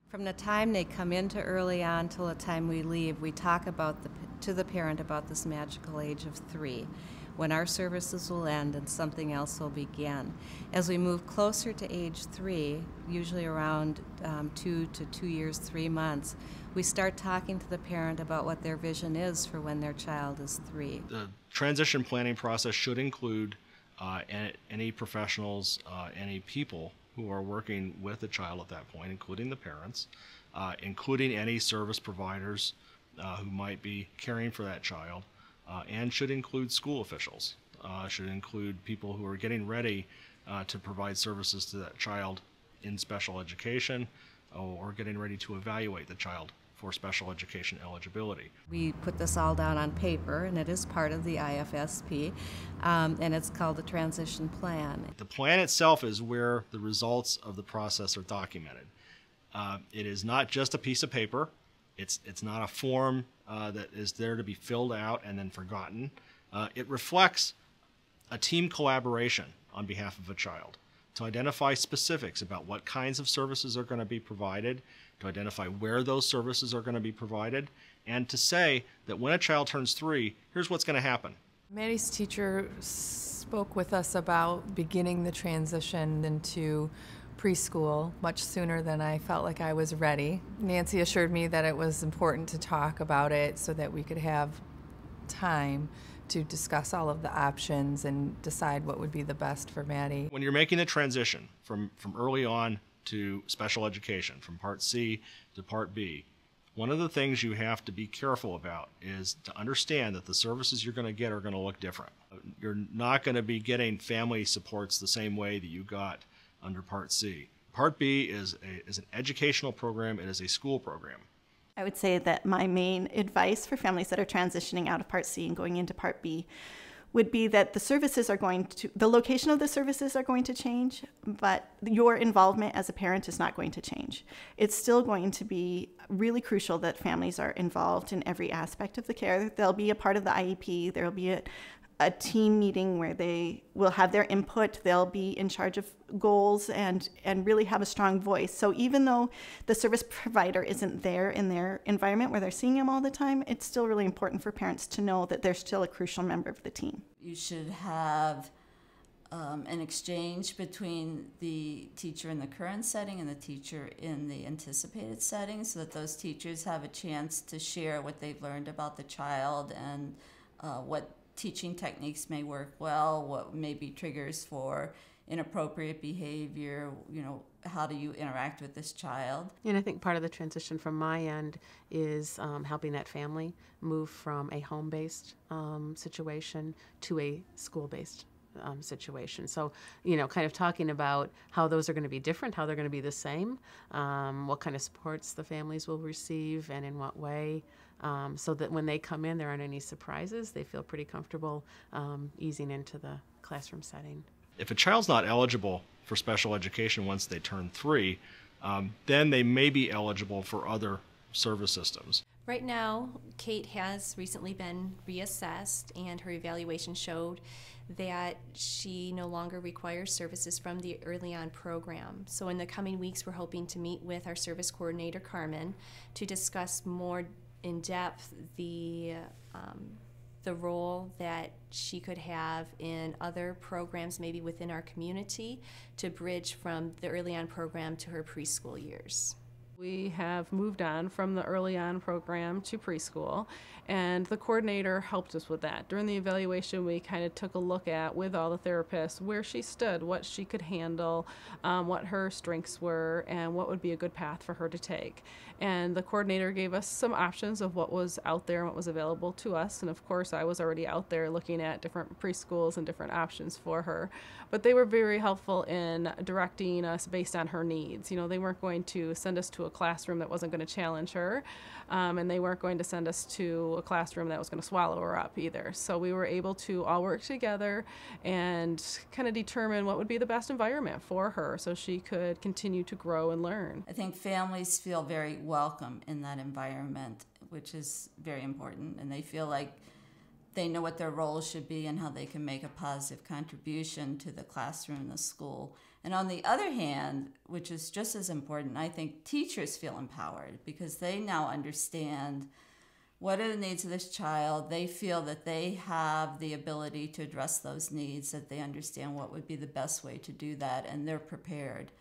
From the time they come into early on till the time we leave, we talk to the parent about this magical age of 3, when our services will end and something else will begin. As we move closer to age 3, usually around 2 to 2 years, 3 months, we start talking to the parent about what their vision is for when their child is 3. The transition planning process should include any professionals, any people who are working with the child at that point, including the parents, including any service providers who might be caring for that child, and should include school officials, should include people who are getting ready to provide services to that child in special education or getting ready to evaluate the child for special education eligibility. We put this all down on paper, and it is part of the IFSP, and it's called the transition plan. The plan itself is where the results of the process are documented. It is not just a piece of paper. It's not a form that is there to be filled out and then forgotten. It reflects a team collaboration on behalf of a child to identify specifics about what kinds of services are going to be provided, to identify where those services are going to be provided, and to say that when a child turns 3, here's what's going to happen. Maddie's teacher spoke with us about beginning the transition into preschool much sooner than I felt like I was ready. Nancy assured me that it was important to talk about it so that we could have time to discuss all of the options and decide what would be the best for Maddie. When you're making the transition from early on to special education, from Part C to Part B, one of the things you have to be careful about is to understand that the services you're going to get are going to look different. You're not going to be getting family supports the same way that you got under Part C. Part B is an educational program. It is a school program. I would say that my main advice for families that are transitioning out of Part C and going into Part B would be that the location of the services are going to change, but your involvement as a parent is not going to change. It's still going to be really crucial that families are involved in every aspect of the care. They'll be a part of the IEP. There'll be a team meeting where they will have their input. They'll be in charge of goals and really have a strong voice. So even though the service provider isn't there in their environment where they're seeing them all the time, it's still really important for parents to know that they're still a crucial member of the team. You should have an exchange between the teacher in the current setting and the teacher in the anticipated setting, so that those teachers have a chance to share what they've learned about the child and what teaching techniques may work well, what may be triggers for inappropriate behavior, how do you interact with this child? And I think part of the transition from my end is helping that family move from a home-based situation to a school-based situation. So, kind of talking about how those are going to be different, how they're going to be the same, what kind of supports the families will receive and in what way, so that when they come in, there aren't any surprises. They feel pretty comfortable easing into the classroom setting. If a child's not eligible for special education once they turn 3, then they may be eligible for other service systems. Right now, Kate has recently been reassessed, and her evaluation showed that she no longer requires services from the Early On program. So in the coming weeks, we're hoping to meet with our service coordinator, Carmen, to discuss more in depth the role that she could have in other programs, maybe within our community, to bridge from the Early On program to her preschool years. We have moved on from the Early On program to preschool, and the coordinator helped us with that. During the evaluation, we kind of took a look at, with all the therapists, where she stood, what she could handle, what her strengths were, and what would be a good path for her to take. And the coordinator gave us some options of what was out there and what was available to us. And of course, I was already out there looking at different preschools and different options for her. But they were very helpful in directing us based on her needs. They weren't going to send us to a classroom that wasn't going to challenge her, and they weren't going to send us to a classroom that was going to swallow her up either. So we were able to all work together and kind of determine what would be the best environment for her so she could continue to grow and learn. I think families feel very welcome in that environment, which is very important, and they feel like they know what their role should be and how they can make a positive contribution to the classroom and the school. And on the other hand, which is just as important, I think teachers feel empowered because they now understand what are the needs of this child. They feel that they have the ability to address those needs, that they understand what would be the best way to do that, and they're prepared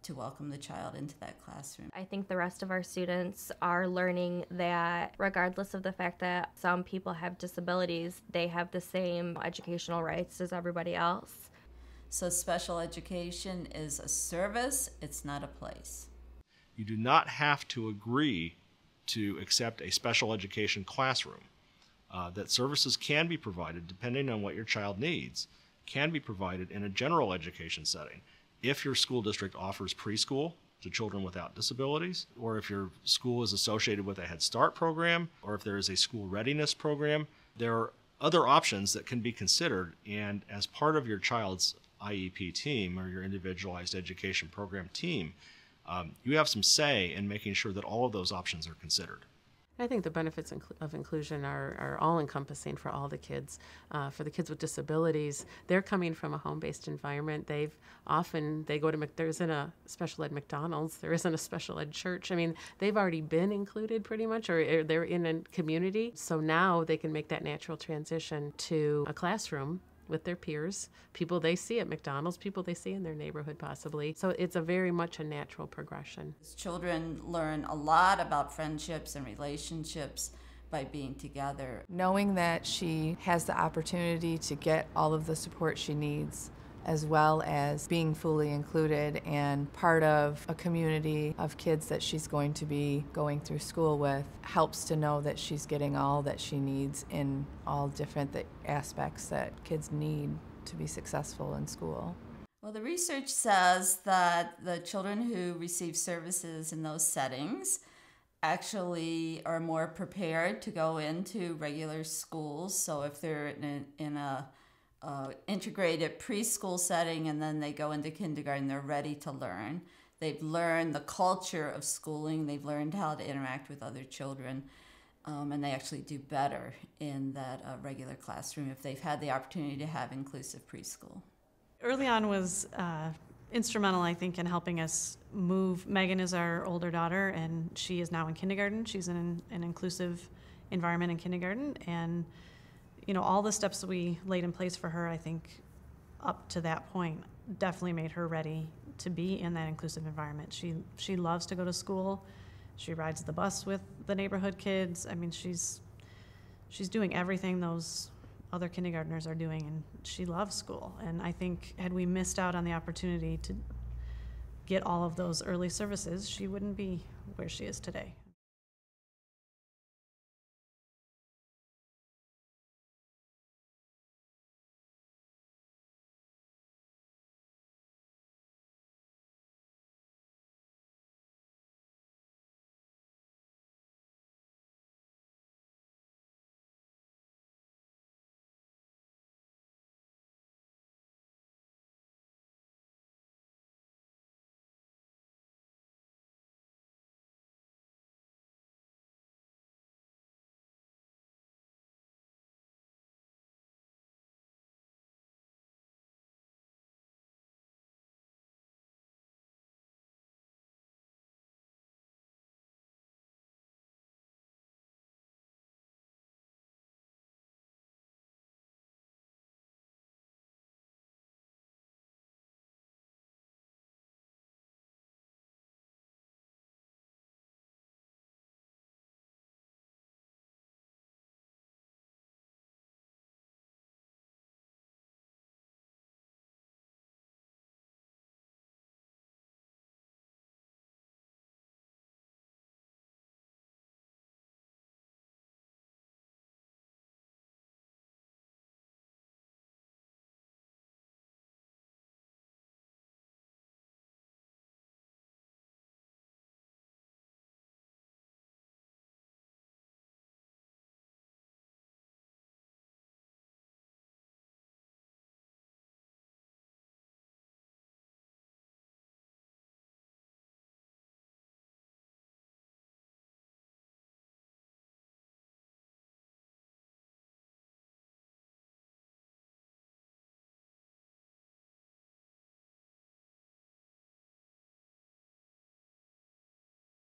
to welcome the child into that classroom. I think the rest of our students are learning that regardless of the fact that some people have disabilities, they have the same educational rights as everybody else. So special education is a service, it's not a place. You do not have to agree to accept a special education classroom. That services can be provided, depending on what your child needs, can be provided in a general education setting. If your school district offers preschool to children without disabilities, or if your school is associated with a Head Start program, or if there is a school readiness program, there are other options that can be considered. And as part of your child's IEP team or your individualized education program team, you have some say in making sure that all of those options are considered. I think the benefits of inclusion are all-encompassing for all the kids. For the kids with disabilities, they're coming from a home-based environment. They go to, there isn't a special ed McDonald's, there isn't a special ed church. I mean, they've already been included pretty much, or they're in a community. So now they can make that natural transition to a classroom with their peers, people they see at McDonald's, people they see in their neighborhood possibly. So it's very much a natural progression. Children learn a lot about friendships and relationships by being together. Knowing that she has the opportunity to get all of the support she needs, as well as being fully included and part of a community of kids that she's going to be going through school with, helps to know that she's getting all that she needs in all different aspects that kids need to be successful in school. Well, the research says that the children who receive services in those settings actually are more prepared to go into regular schools. So if they're in a integrated preschool setting and then they go into kindergarten, they're ready to learn. They've learned the culture of schooling, they've learned how to interact with other children, and they actually do better in that regular classroom if they've had the opportunity to have inclusive preschool. Early on was instrumental, I think, in helping us move. Megan is our older daughter, and she is now in kindergarten. She's in an inclusive environment in kindergarten, and all the steps that we laid in place for her, I think, up to that point, definitely made her ready to be in that inclusive environment. She loves to go to school. She rides the bus with the neighborhood kids. I mean, she's doing everything those other kindergartners are doing, and she loves school. And I think had we missed out on the opportunity to get all of those early services, she wouldn't be where she is today.